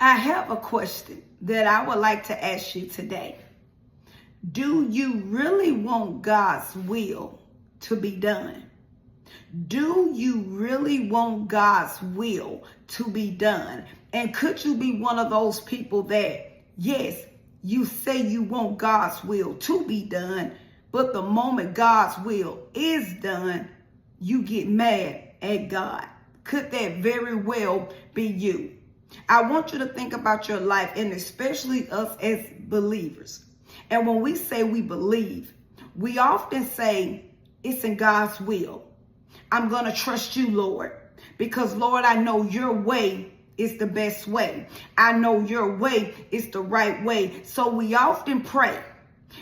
I have a question that I would like to ask you today. Do you really want God's will to be done? Do you really want God's will to be done? And could you be one of those people that, yes, you say you want God's will to be done, but the moment God's will is done, you get mad at God? Could that very well be you? I want you to think about your life, and especially us as believers. And when we say we believe, we often say it's in God's will. I'm going to trust you, Lord, because, Lord, I know your way is the best way. I know your way is the right way. So we often pray,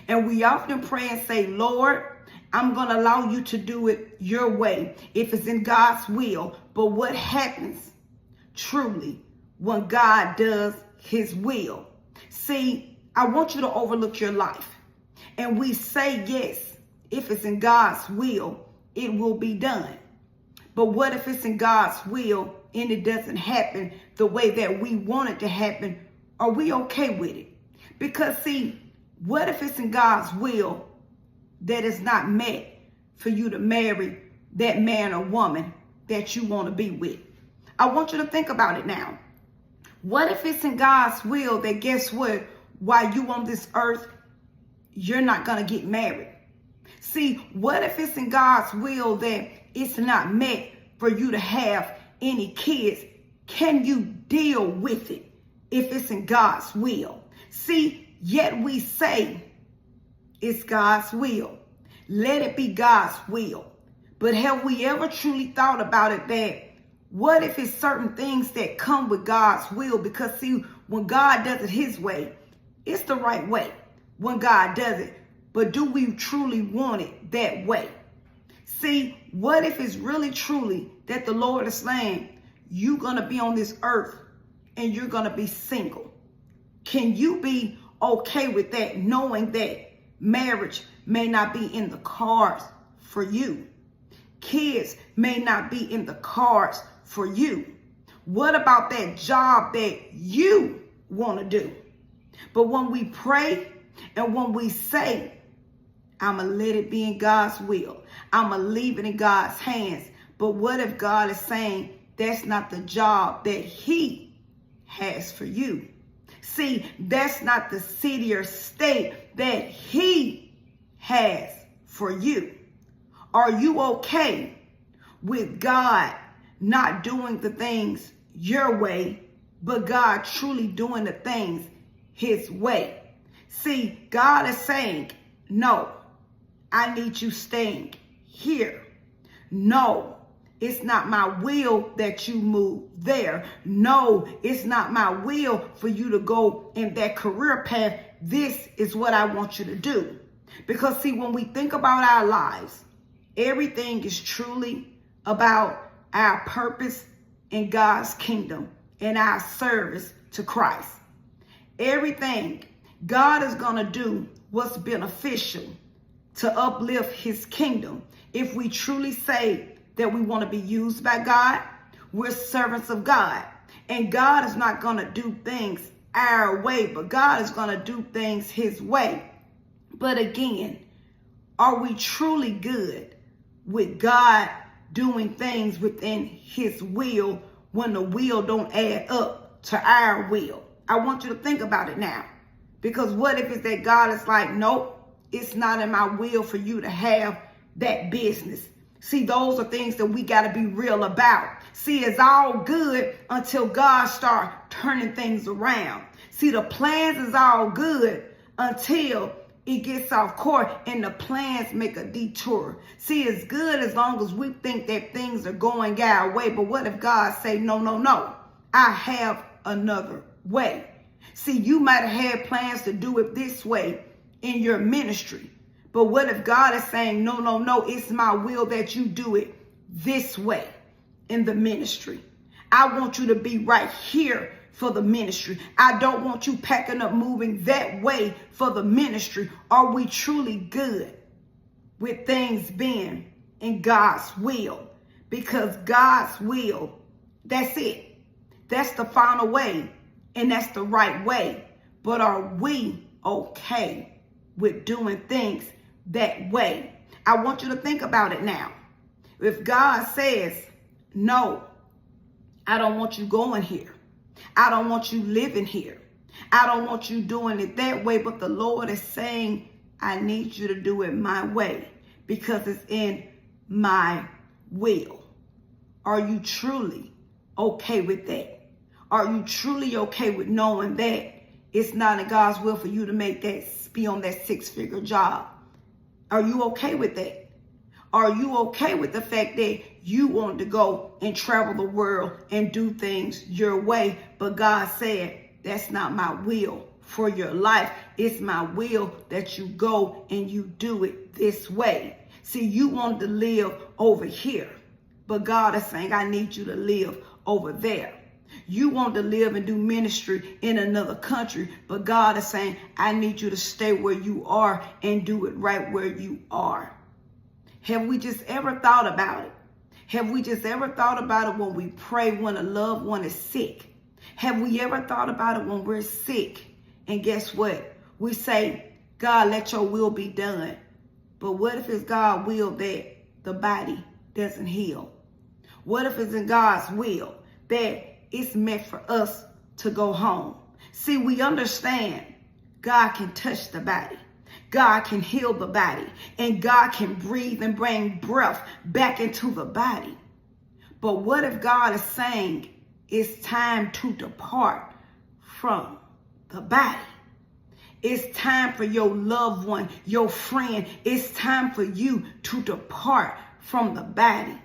and say, Lord, I'm going to allow you to do it your way if it's in God's will. But what happens truly when God does his will? See, I want you to overlook your life. And we say, yes, if it's in God's will, it will be done. But what if it's in God's will and it doesn't happen the way that we want it to happen? Are we okay with it? Because see, what if it's in God's will that it's not met for you to marry that man or woman that you want to be with? I want you to think about it now. What if it's in God's will that, guess what, while you on this earth, you're not going to get married? See, what if it's in God's will that it's not meant for you to have any kids? Can you deal with it if it's in God's will? See, yet we say it's God's will. Let it be God's will. But have we ever truly thought about it that what if it's certain things that come with God's will? Because see, when God does it his way, it's the right way when God does it. But do we truly want it that way? See, what if it's really truly that the Lord is saying, you're going to be on this earth and you're going to be single? Can you be okay with that, knowing that marriage may not be in the cards for you? Kids may not be in the cards for you. What about that job that you want to do? But when we pray and when we say, I'm going to let it be in God's will, I'm going to leave it in God's hands. But what if God is saying that's not the job that he has for you? See, that's not the city or state that he has for you. Are you okay with God not doing the things your way, but God truly doing the things his way? See, God is saying, no, I need you staying here. No, it's not my will that you move there. No, it's not my will for you to go in that career path. This is what I want you to do. Because see, when we think about our lives, everything is truly about our purpose in God's kingdom and our service to Christ. Everything God is going to do what's beneficial to uplift his kingdom. If we truly say that we want to be used by God, we're servants of God. And God is not going to do things our way, but God is going to do things his way. But again, are we truly good with God doing things within his will when the will don't add up to our will? I want you to think about it now. Because what if it's that God is like, nope, it's not in my will for you to have that business. See, those are things that we got to be real about. See, it's all good until God starts turning things around. See, the plans is all good until it gets off course and the plans make a detour. See, it's good as long as we think that things are going our way. But what if God say, no, no, no, I have another way? See, you might have had plans to do it this way in your ministry. But what if God is saying, no, no, no, it's my will that you do it this way in the ministry. I want you to be right here for the ministry. I don't want you packing up, moving that way for the ministry. Are we truly good with things being in God's will? Because God's will, that's it. That's the final way and that's the right way. But are we okay with doing things that way? I want you to think about it now. If God says, no, I don't want you going here. I don't want you living here. I don't want you doing it that way. But the Lord is saying, I need you to do it my way because it's in my will. Are you truly okay with that? Are you truly okay with knowing that it's not in God's will for you to be on that 6-figure job? Are you okay with that? Are you okay with the fact that you want to go and travel the world and do things your way? But God said, that's not my will for your life. It's my will that you go and you do it this way. See, you want to live over here, but God is saying, I need you to live over there. You want to live and do ministry in another country, but God is saying, I need you to stay where you are and do it right where you are. Have we just ever thought about it? Have we just ever thought about it when we pray when a loved one is sick? Have we ever thought about it when we're sick? And guess what? We say, God, let your will be done. But what if it's God's will that the body doesn't heal? What if it's in God's will that it's meant for us to go home? See, we understand God can touch the body. God can heal the body, and God can breathe and bring breath back into the body. But what if God is saying it's time to depart from the body? It's time for your loved one, your friend. It's time for you to depart from the body,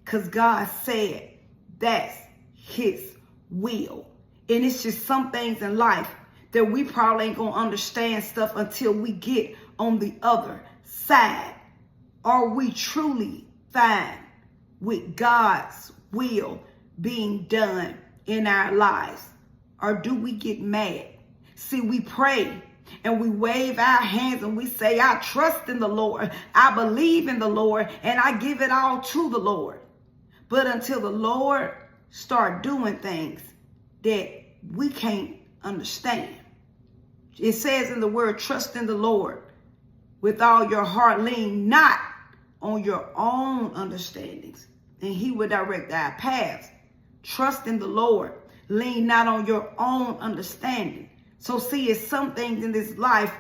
because God said that's his will. And it's just some things in life that we probably ain't gonna understand stuff until we get on the other side. Are we truly fine with God's will being done in our lives? Or do we get mad? See, we pray and we wave our hands and we say, I trust in the Lord, I believe in the Lord, and I give it all to the Lord. But until the Lord start doing things that we can't understand. It says in the word, trust in the Lord with all your heart, lean not on your own understandings, and he will direct our paths. Trust in the Lord, lean not on your own understanding. So see, it's some things in this life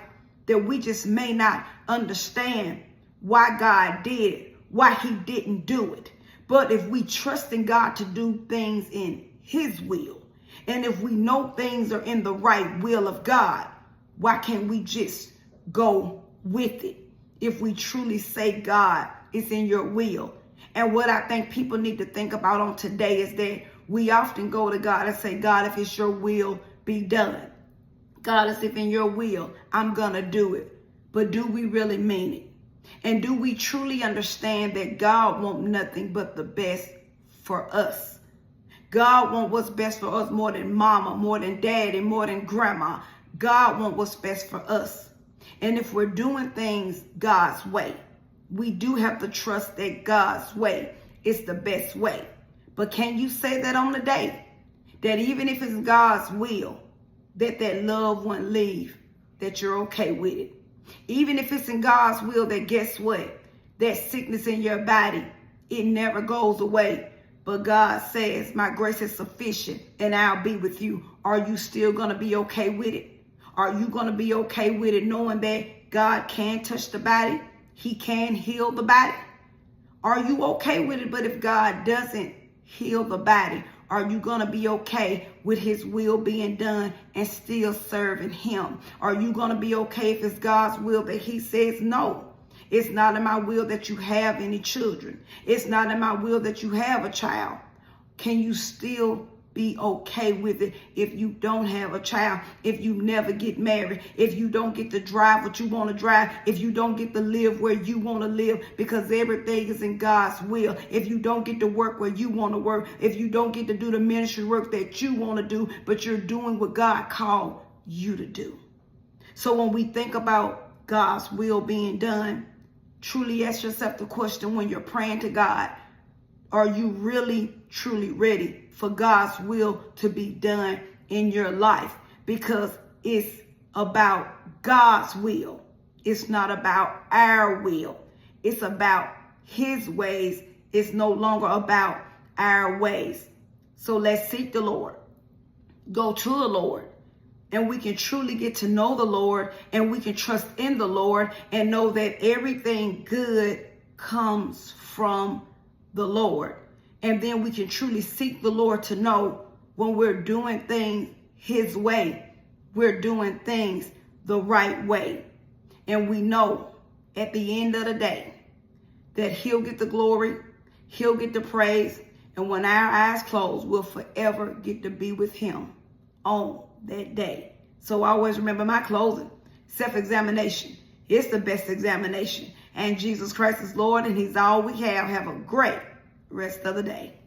that we just may not understand why God did it, why he didn't do it. But if we trust in God to do things in his will, and if we know things are in the right will of God, why can't we just go with it? If we truly say, God, it's in your will. And what I think people need to think about on today is that we often go to God and say, God, if it's your will, be done. God, if it's in your will, I'm going to do it. But do we really mean it? And do we truly understand that God wants nothing but the best for us? God wants what's best for us more than mama, more than daddy, more than grandma. God wants what's best for us. And if we're doing things God's way, we do have to trust that God's way is the best way. But can you say that on the day? That even if it's God's will, that loved one leave, that you're okay with it. Even if it's in God's will that guess what? That sickness in your body, it never goes away. But God says, my grace is sufficient and I'll be with you. Are you still going to be okay with it? Are you going to be okay with it knowing that God can touch the body? He can heal the body. Are you okay with it? But if God doesn't heal the body, are you going to be okay with his will being done and still serving him? Are you going to be okay if it's God's will that he says, no, it's not in my will that you have any children. It's not in my will that you have a child. Can you still be okay with it if you don't have a child, if you never get married, if you don't get to drive what you want to drive, if you don't get to live where you want to live, because everything is in God's will, if you don't get to work where you want to work, if you don't get to do the ministry work that you want to do, but you're doing what God called you to do. So when we think about God's will being done, truly ask yourself the question when you're praying to God, are you really, truly ready for God's will to be done in your life, because it's about God's will. It's not about our will. It's about his ways. It's no longer about our ways. So let's seek the Lord. Go to the Lord. And we can truly get to know the Lord, and we can trust in the Lord and know that everything good comes from the Lord. And then we can truly seek the Lord to know when we're doing things his way, we're doing things the right way. And we know at the end of the day that he'll get the glory, he'll get the praise. And when our eyes close, we'll forever get to be with him on that day. So always remember my closing, self-examination. It's the best examination. And Jesus Christ is Lord, and he's all we have. Have a great rest of the day.